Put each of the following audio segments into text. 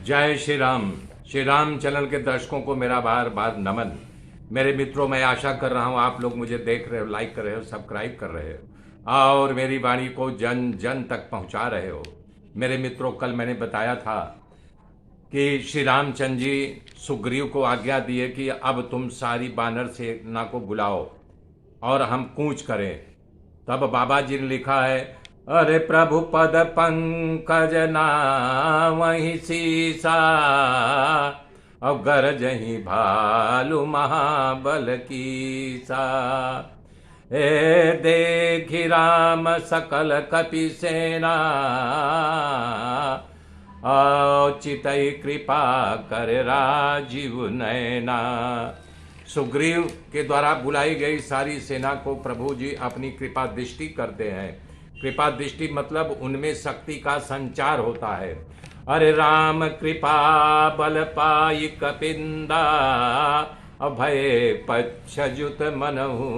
जय श्री राम। श्री राम चैनल के दर्शकों को मेरा बार बार नमन। मेरे मित्रों, मैं आशा कर रहा हूँ आप लोग मुझे देख रहे हो, लाइक कर रहे हो, सब्सक्राइब कर रहे हो और मेरी वाणी को जन जन तक पहुँचा रहे हो। मेरे मित्रों, कल मैंने बताया था कि श्री रामचंद्र जी सुग्रीव को आज्ञा दिए कि अब तुम सारी बानर सेना को बुलाओ और हम कूच करें। तब बाबा जी ने लिखा है, अरे प्रभु पद पंकज नावहि सीसा, और गरजहि भालु महाबल कीसा। ए देखि राम सकल कपि सेना, चितई कृपा कर राजीव नैना। सुग्रीव के द्वारा बुलाई गई सारी सेना को प्रभु जी अपनी कृपा दृष्टि करते हैं। कृपा दृष्टि मतलब उनमें शक्ति का संचार होता है। अरे राम कृपा बल पाई कपिंदा, अभय पच्छजुत मनहु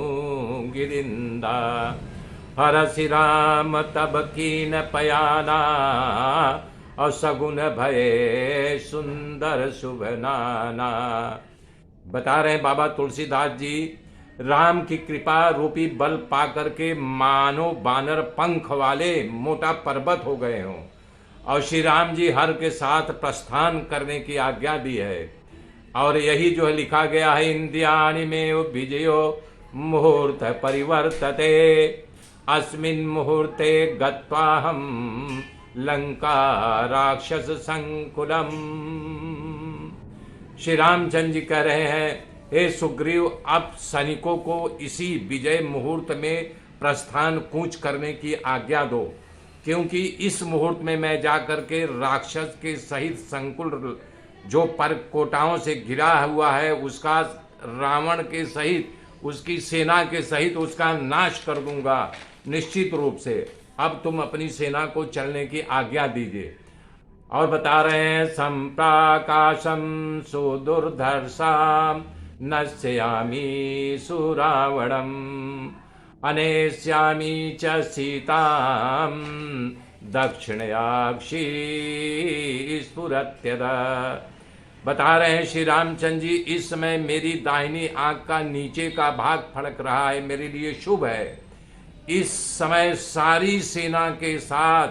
गिरिंदा। हरसि राम तब कीन पयाना, और सगुन भये सुंदर शुभ नाना। बता रहे बाबा तुलसीदास जी, राम की कृपा रूपी बल पाकर के मानो बानर पंख वाले मोटा पर्वत हो गए हों, और श्री राम जी हर के साथ प्रस्थान करने की आज्ञा दी है। और यही जो है लिखा गया है, इंद्रियाणि में विजयो मुहूर्त परिवर्तते, अस्मिन् मुहूर्ते गत्वा हम लंका राक्षस संकुलम। श्री रामचंद्र जी कह रहे हैं, हे सुग्रीव, अब सैनिकों को इसी विजय मुहूर्त में प्रस्थान कूच करने की आज्ञा दो, क्योंकि इस मुहूर्त में मैं जाकर के राक्षस के सहित संकुल जो परकोटाओं से घिरा हुआ है उसका, रावण के सहित उसकी सेना के सहित उसका नाश कर दूंगा निश्चित रूप से। अब तुम अपनी सेना को चलने की आज्ञा दीजिए। और बता रहे हैं, संप्राकाशम सुदुर्धर्षाम नश्यामी सुरावणम, अनेस्यामी च सीताम दक्षिणयाक्षी स्फुरत्यदा। बता रहे हैं श्री रामचंद्र जी, इस समय मेरी दाहिनी आंख का नीचे का भाग फड़क रहा है, मेरे लिए शुभ है। इस समय सारी सेना के साथ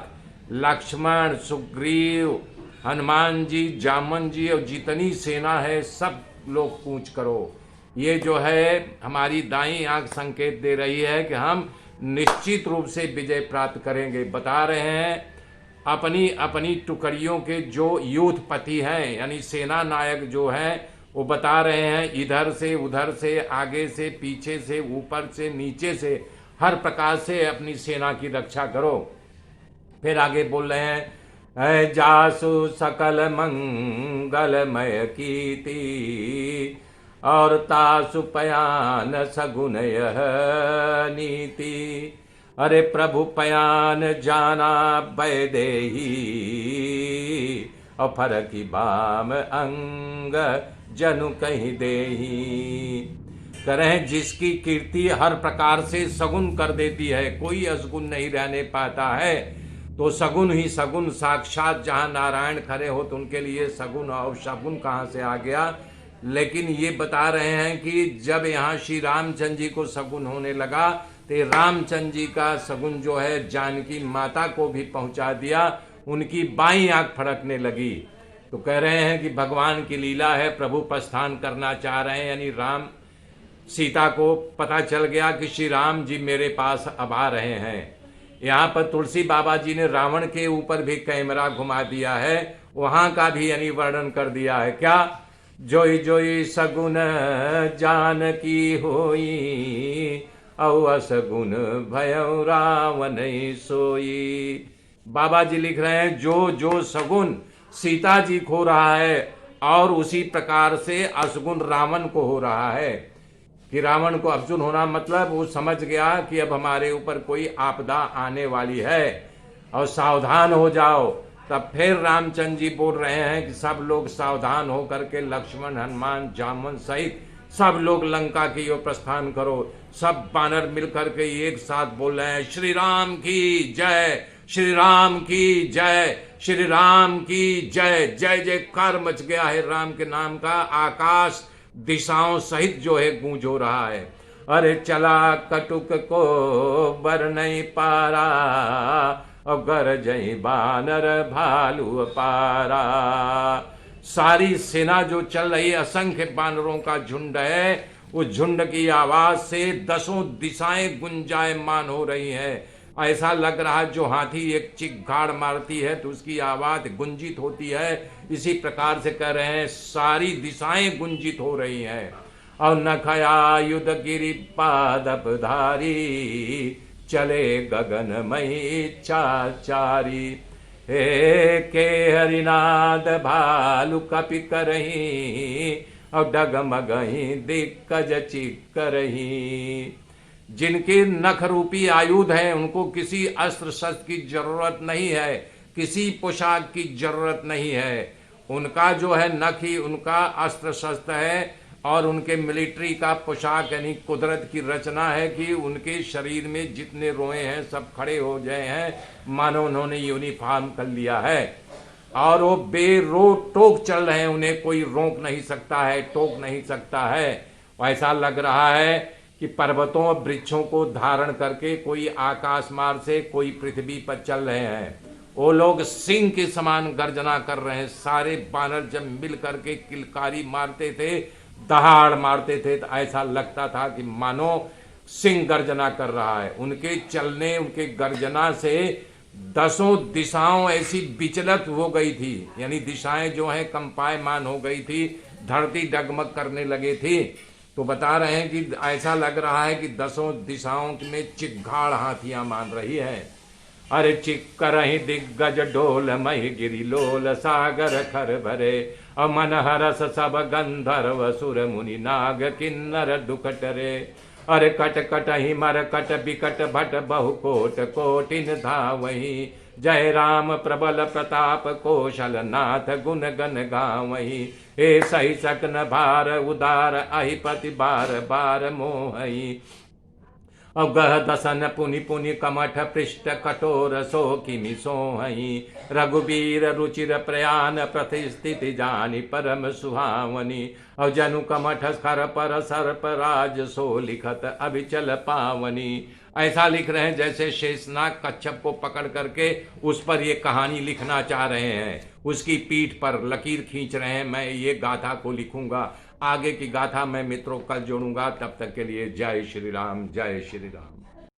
लक्ष्मण, सुग्रीव, हनुमान जी, जामन जी और जितनी सेना है सब लोग कूच करो। ये जो है हमारी दाईं आंख संकेत दे रही है कि हम निश्चित रूप से विजय प्राप्त करेंगे। बता रहे हैं, अपनी अपनी टुकड़ियों के जो यूथपति हैं यानी सेना नायक जो हैं, वो बता रहे हैं, इधर से उधर से, आगे से, पीछे से, ऊपर से, नीचे से, हर प्रकार से अपनी सेना की रक्षा करो। फिर आगे बोल रहे हैं, जासु सकल मंगलमय कीर्ति, और तासु पयान सगुन यह नीति। अरे प्रभु पयान जाना वैदेही, और फरकी बाम अंग जनु कहीं देही। करें जिसकी कीर्ति हर प्रकार से सगुन कर देती है, कोई असगुन नहीं रहने पाता है, तो सगुन ही सगुन, साक्षात जहाँ नारायण खड़े हो तो उनके लिए सगुन और शगुन कहाँ से आ गया। लेकिन ये बता रहे हैं कि जब यहाँ श्री रामचंद्र जी को सगुन होने लगा तो रामचंद्र जी का सगुन जो है जानकी माता को भी पहुँचा दिया, उनकी बाईं आंख फड़कने लगी। तो कह रहे हैं कि भगवान की लीला है, प्रभु प्रस्थान करना चाह रहे हैं, यानी राम सीता को पता चल गया कि श्री राम जी मेरे पास अब आ रहे हैं। यहाँ पर तुलसी बाबा जी ने रावण के ऊपर भी कैमरा घुमा दिया है, वहां का भी यानी वर्णन कर दिया है। क्या? जोई जोई सगुन जानकी होई, औ असगुन भयउ रावण सोई। बाबा जी लिख रहे हैं, जो जो सगुन सीता जी को हो रहा है और उसी प्रकार से असगुन रावण को हो रहा है। कि रावण को अर्जुन होना मतलब वो समझ गया कि अब हमारे ऊपर कोई आपदा आने वाली है और सावधान हो जाओ। तब फिर रामचंद्र जी बोल रहे हैं कि सब लोग सावधान होकर के लक्ष्मण, हनुमान, जामन सहित सब लोग लंका की ओर प्रस्थान करो। सब बानर मिलकर के एक साथ बोल रहे हैं, श्री राम की जय, श्री राम की जय, श्री राम की जय। जय जयकार मच गया है राम के नाम का, आकाश दिशाओं सहित जो है गूंज हो रहा है। अरे चला कटुक को बर नहीं पारा, और गरजई बानर भालू पारा। सारी सेना जो चल रही है, असंख्य बानरों का झुंड है, उस झुंड की आवाज से दसों दिशाएं गुंजायमान हो रही हैं। ऐसा लग रहा है जो हाथी एक चिक्गाड़ मारती है तो उसकी आवाज गुंजित होती है, इसी प्रकार से कह रहे हैं सारी दिशाएं गुंजित हो रही हैं। और नखयायुध गिरि पादपधारी, चले गगनमयी चाचारी। हे के हरिनाद भालु कपि करही, और डगमगही दिग्गज चिक्करही। जिनके नख रूपी आयुध हैं उनको किसी अस्त्र शस्त्र की जरूरत नहीं है, किसी पोशाक की जरूरत नहीं है। उनका जो है नख ही उनका अस्त्र शस्त्र है, और उनके मिलिट्री का पोशाक यानी कुदरत की रचना है कि उनके शरीर में जितने रोए हैं सब खड़े हो गए हैं, मानो उन्होंने यूनिफॉर्म कर लिया है। और वो बेरोक टोक चल रहे हैं, उन्हें कोई रोक नहीं सकता है, टोक नहीं सकता है। ऐसा लग रहा है कि पर्वतों और वृक्षों को धारण करके कोई आकाश मार्ग से कोई पृथ्वी पर चल रहे हैं। वो लोग सिंह के समान गर्जना कर रहे हैं। सारे बानर जब मिल करके किलकारी मारते थे, दहाड़ मारते थे, तो ऐसा लगता था कि मानो सिंह गर्जना कर रहा है। उनके चलने, उनके गर्जना से दसों दिशाओं ऐसी विचलित हो गई थी, यानी दिशाएं जो हैं कंपायमान हो गई थी, धरती डगमग करने लगी थी। तो बता रहे हैं कि ऐसा लग रहा है कि दसों दिशाओं में चिक्गाड़ हाथियां मान रही है। अरे चिक्करहि दिग्गज डोल मही गिरि लोल, सागर खर भरे अमन हरस सब गंधर्व सुर मुनि नाग किन्नर दुखटरे। अरे कट कट ही मर कट बिकट भट बहु कोट कोटिन धावही, जय राम प्रबल प्रताप कौशल नाथ गुण गण गावही। हे सही सकन भार उदार अहिपति बार बार मोहई, अवगह दसन पुनि पुनि कमठ पृष्ठ कठोर सो किमि सोहई। रघुबीर रुचिर प्रयाण प्रतिस्थिति जानि परम सुहावनी, और जनु कमठ खर पर सर्प राज सो लिखत अभिचल पावनी। ऐसा लिख रहे हैं जैसे शेषनाग कच्छप को पकड़ करके उस पर ये कहानी लिखना चाह रहे हैं, उसकी पीठ पर लकीर खींच रहे हैं। मैं ये गाथा को लिखूंगा, आगे की गाथा मैं मित्रों कल जोड़ूंगा। तब तक के लिए जय श्री राम, जय श्री राम।